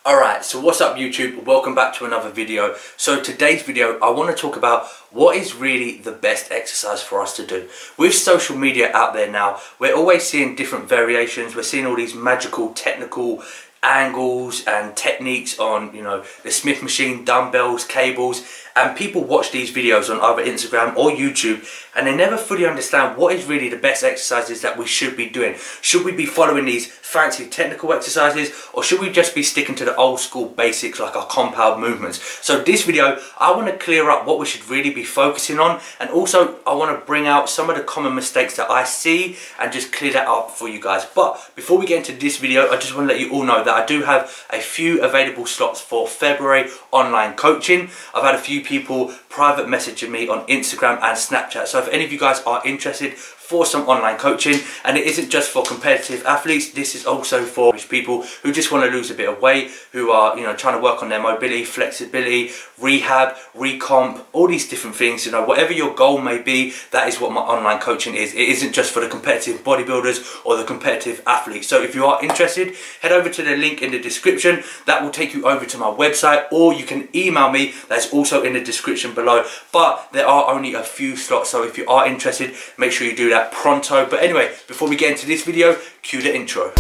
Alright, so what's up YouTube? Welcome back to another video. So today's video, I want to talk about what is really the best exercise for us to do. With social media out there now, we're always seeing different variations. We're seeing all these magical technical angles and techniques on, the Smith machine, dumbbells, cables, and people watch these videos on either Instagram or YouTube and they never fully understand what is really the best exercises that we should be doing. Should we be following these fancy technical exercises, or should we just be sticking to the old school basics like our compound movements? So this video, I want to clear up what we should really be focusing on, and also I want to bring out some of the common mistakes that I see and just clear that up for you guys. But before we get into this video, I just want to let you all know that I do have a few available slots for February online coaching. I've had a few people private messaging me on Instagram and Snapchat. So if any of you guys are interested for some online coaching, and it isn't just for competitive athletes, this is also for people who just want to lose a bit of weight, who are trying to work on their mobility, flexibility, rehab, recomp, all these different things. Whatever your goal may be, that is what my online coaching is. It isn't just for the competitive bodybuilders or the competitive athletes. So if you are interested, head over to the link in the description. That will take you over to my website, or you can email me. That's also in the description below. But there are only a few slots, so if you are interested, make sure you do that pronto. But anyway, before we get into this video, cue the intro.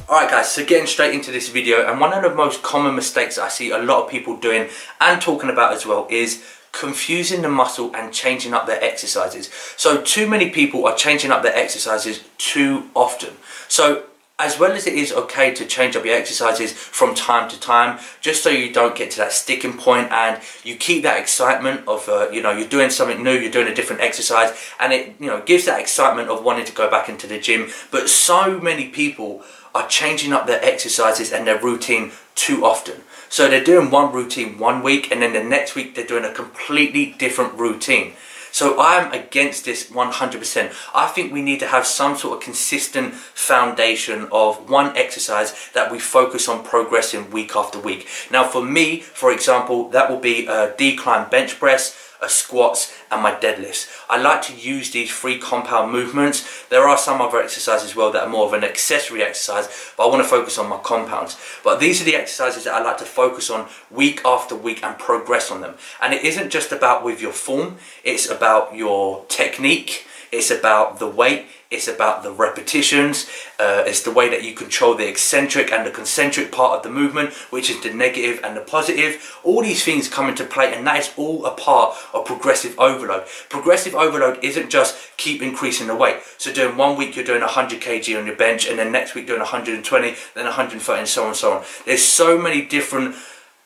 Alright guys, so getting straight into this video, and one of the most common mistakes I see a lot of people doing and talking about as well is confusing the muscle and changing up their exercises. So too many people are changing up their exercises too often. So as well as it is okay to change up your exercises from time to time, just so you don't get to that sticking point and you keep that excitement of, you're doing something new, you're doing a different exercise, and it, gives that excitement of wanting to go back into the gym. But so many people are changing up their exercises and their routine too often. So they're doing one routine one week, and then the next week they're doing a completely different routine. So I'm against this 100%. I think we need to have some sort of consistent foundation of one exercise that we focus on progressing week after week. Now for me, for example, that will be a decline bench press, a squats, and my deadlifts. I like to use these three compound movements. There are some other exercises as well that are more of an accessory exercise, but I want to focus on my compounds. But these are the exercises that I like to focus on week after week and progress on them. And it isn't just about with your form, it's about your technique, it's about the weight, it's about the repetitions, it's the way that you control the eccentric and the concentric part of the movement, which is the negative and the positive. All these things come into play, and that is all a part of progressive overload. Progressive overload isn't just keep increasing the weight. So doing one week you're doing 100 kg on your bench, and then next week doing 120, then 130, and so on and so on. There's so many different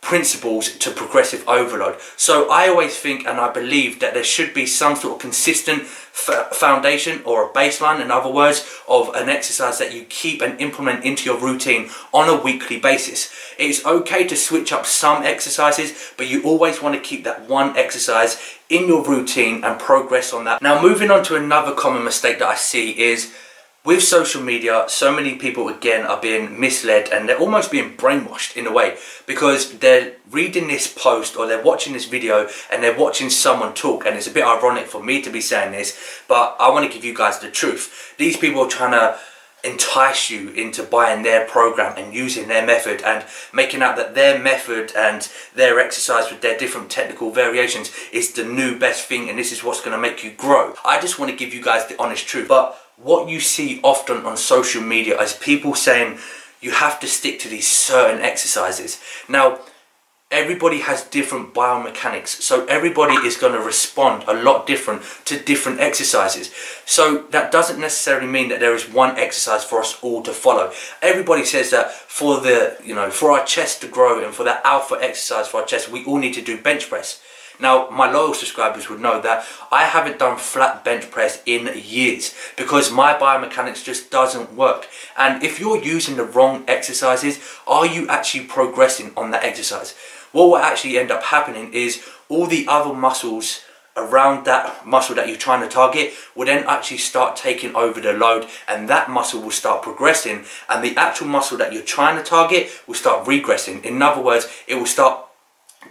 principles to progressive overload. So I always think and I believe that there should be some sort of consistent foundation, or a baseline, in other words, of an exercise that you keep and implement into your routine on a weekly basis. It's okay to switch up some exercises, but you always want to keep that one exercise in your routine and progress on that. Now moving on to another common mistake that I see is, with social media, so many people again are being misled, and they're almost being brainwashed in a way, because they're reading this post or they're watching this video and they're watching someone talk, and it's a bit ironic for me to be saying this, but I want to give you guys the truth. These people are trying to entice you into buying their program and using their method and making out that their method and their exercise with their different technical variations is the new best thing, and this is what's going to make you grow. I just want to give you guys the honest truth. But what you see often on social media is people saying you have to stick to these certain exercises. Now, everybody has different biomechanics, so everybody is going to respond a lot different to different exercises. So that doesn't necessarily mean that there is one exercise for us all to follow. Everybody says that for the, for our chest to grow and for that alpha exercise for our chest, we all need to do bench press. Now, my loyal subscribers would know that I haven't done flat bench press in years because my biomechanics just doesn't work. And if you're using the wrong exercises, are you actually progressing on that exercise? what will actually end up happening is all the other muscles around that muscle that you're trying to target will then actually start taking over the load, and that muscle will start progressing, and the actual muscle that you're trying to target will start regressing. In other words, it will start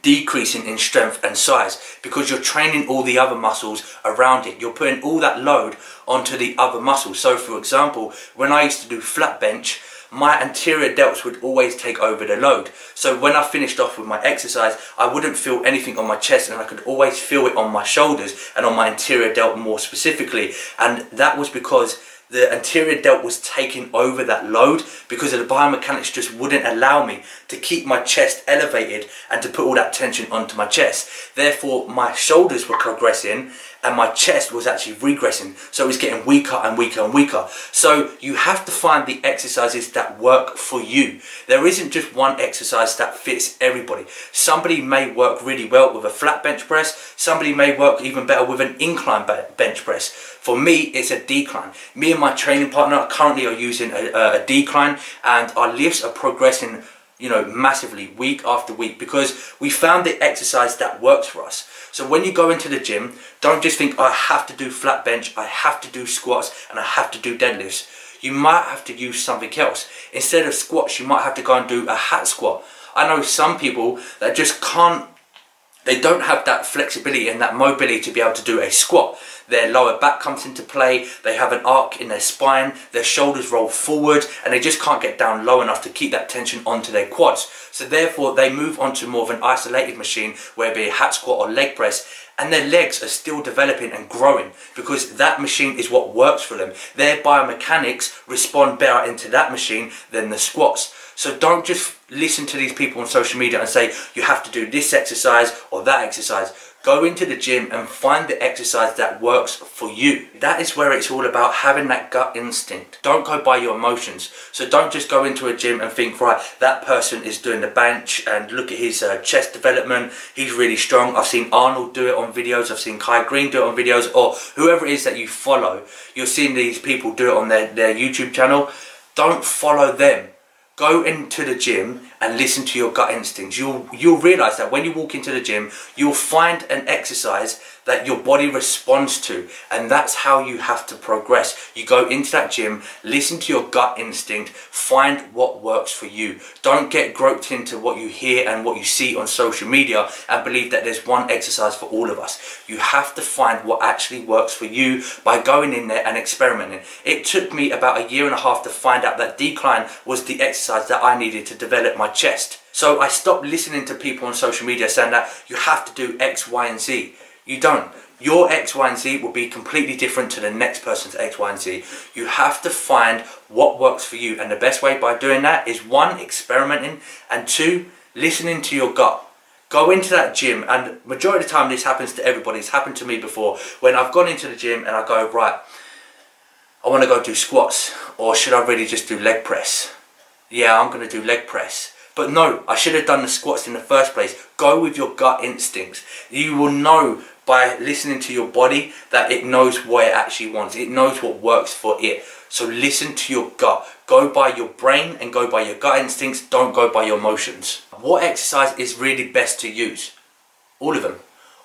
decreasing in strength and size because you're training all the other muscles around it. You're putting all that load onto the other muscles. So for example, when I used to do flat bench, my anterior delts would always take over the load. So when I finished off with my exercise, I wouldn't feel anything on my chest, and I could always feel it on my shoulders and on my anterior delt more specifically. And that was because the anterior delt was taking over that load, because of the biomechanics just wouldn't allow me to keep my chest elevated and to put all that tension onto my chest. Therefore, my shoulders were progressing and my chest was actually regressing. So it was getting weaker and weaker and weaker. So you have to find the exercises that work for you. There isn't just one exercise that fits everybody. Somebody may work really well with a flat bench press. Somebody may work even better with an incline bench press. For me, it's a decline. Me and my training partner currently are using a decline, and our lifts are progressing, you know, massively week after week, because we found the exercise that works for us. So when you go into the gym, don't just think, I have to do flat bench, I have to do squats, and I have to do deadlifts. You might have to use something else. Instead of squats, you might have to go and do a hat squat. I know some people that just can't, they don't have that flexibility and that mobility to be able to do a squat. Their lower back comes into play, they have an arc in their spine, their shoulders roll forward, and they just can't get down low enough to keep that tension onto their quads. So therefore they move on to more of an isolated machine, whether it be a hat squat or leg press, and their legs are still developing and growing because that machine is what works for them. Their biomechanics respond better into that machine than the squats. So don't just listen to these people on social media and say you have to do this exercise or that exercise. Go into the gym and find the exercise that works for you. That is where it's all about, having that gut instinct. Don't go by your emotions. So don't just go into a gym and think, right, that person is doing the bench and look at his chest development, he's really strong. I've seen Arnold do it on videos, I've seen Kai Green do it on videos, or whoever it is that you follow. You're seeing these people do it on their YouTube channel. Don't follow them. Go into the gym and listen to your gut instincts. You'll realize that when you walk into the gym, you'll find an exercise that your body responds to, and that's how you have to progress. You go into that gym, listen to your gut instinct, find what works for you. Don't get groped into what you hear and what you see on social media and believe that there's one exercise for all of us. You have to find what actually works for you by going in there and experimenting. It took me about 1.5 years to find out that decline was the exercise that I needed to develop my chest. So I stopped listening to people on social media saying that you have to do X, Y, and Z. You don't. Your X, Y, and Z will be completely different to the next person's X, Y, and Z. You have to find what works for you, and the best way by doing that is 1, experimenting, and 2, listening to your gut. Go into that gym, and majority of the time this happens to everybody. It's happened to me before, when I've gone into the gym and I go, right, I want to go do squats, or should I really just do leg press? Yeah, I'm going to do leg press. But no, I should have done the squats in the first place. Go with your gut instincts. You will know by listening to your body that it knows what it actually wants. It knows what works for it. So listen to your gut. Go by your brain and go by your gut instincts. Don't go by your emotions. What exercise is really best to use? All of them.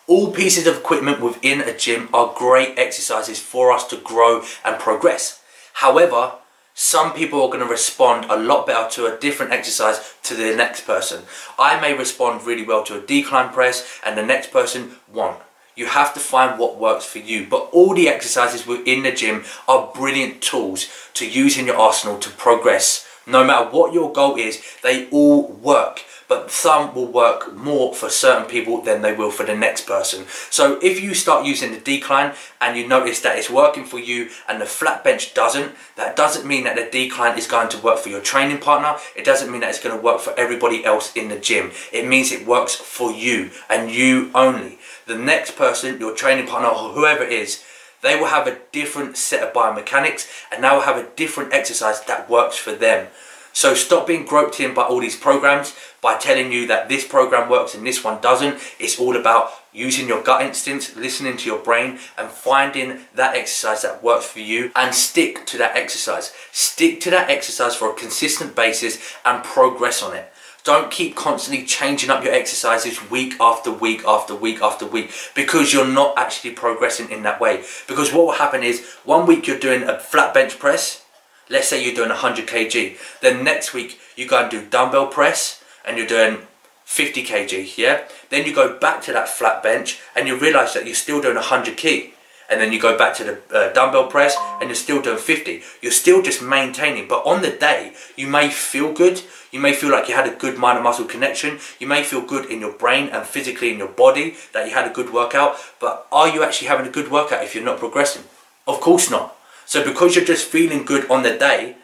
All pieces of equipment within a gym are great exercises for us to grow and progress. However, some people are going to respond a lot better to a different exercise to the next person. I may respond really well to a decline press and the next person won't. You have to find what works for you. But all the exercises within the gym are brilliant tools to use in your arsenal to progress. No matter what your goal is, they all work. But some will work more for certain people than they will for the next person. So if you start using the decline and you notice that it's working for you and the flat bench doesn't, that doesn't mean that the decline is going to work for your training partner. It doesn't mean that it's going to work for everybody else in the gym. It means it works for you and you only. The next person, your training partner or whoever it is, they will have a different set of biomechanics and they will have a different exercise that works for them. So stop being groped in by all these programs, by telling you that this program works and this one doesn't. It's all about using your gut instincts, listening to your brain and finding that exercise that works for you and stick to that exercise. Stick to that exercise for a consistent basis and progress on it. Don't keep constantly changing up your exercises week after week after week after week, because you're not actually progressing in that way. Because what will happen is, one week you're doing a flat bench press, let's say you're doing 100 kg, then next week you go and do dumbbell press and you're doing 50 kg, yeah? Then you go back to that flat bench and you realise that you're still doing 100 kg. And then you go back to the dumbbell press and you're still doing 50. You're still just maintaining, but on the day you may feel good. You may feel like you had a good mind and muscle connection. You may feel good in your brain and physically in your body that you had a good workout. But are you actually having a good workout if you're not progressing? Of course not. So because you're just feeling good on the day,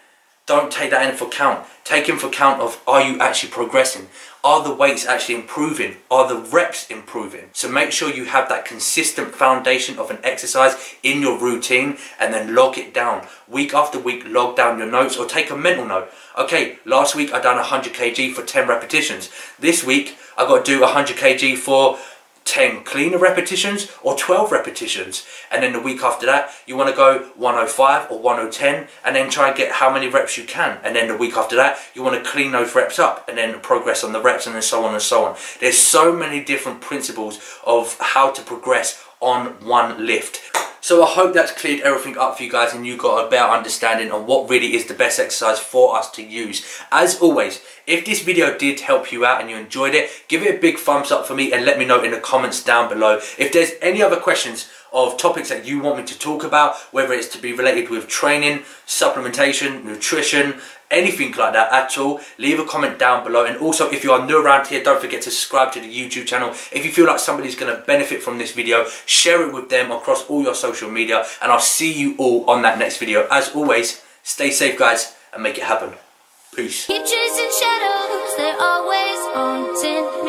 don't take that in for account. Take in for account of, are you actually progressing? Are the weights actually improving? Are the reps improving? So make sure you have that consistent foundation of an exercise in your routine, and then log it down. Week after week, log down your notes or take a mental note. Okay, last week I done 100 kg for 10 repetitions. This week I got to do 100 kg for 10 cleaner repetitions or 12 repetitions, and then the week after that you want to go 105 or 110 and then try and get how many reps you can, and then the week after that you want to clean those reps up and then progress on the reps, and then so on and so on. There's so many different principles of how to progress on one lift. So I hope that's cleared everything up for you guys and you got a better understanding on what really is the best exercise for us to use. As always, if this video did help you out and you enjoyed it, give it a big thumbs up for me and let me know in the comments down below. If there's any other questions of topics that you want me to talk about, whether it's to be related with training, supplementation, nutrition, anything like that at all, leave a comment down below. And also, if you are new around here, don't forget to subscribe to the YouTube channel. If you feel like somebody's going to benefit from this video, share it with them across all your social media, and I'll see you all on that next video. As always, stay safe guys and make it happen. Peace. Keep chasing shadows, they're always haunting.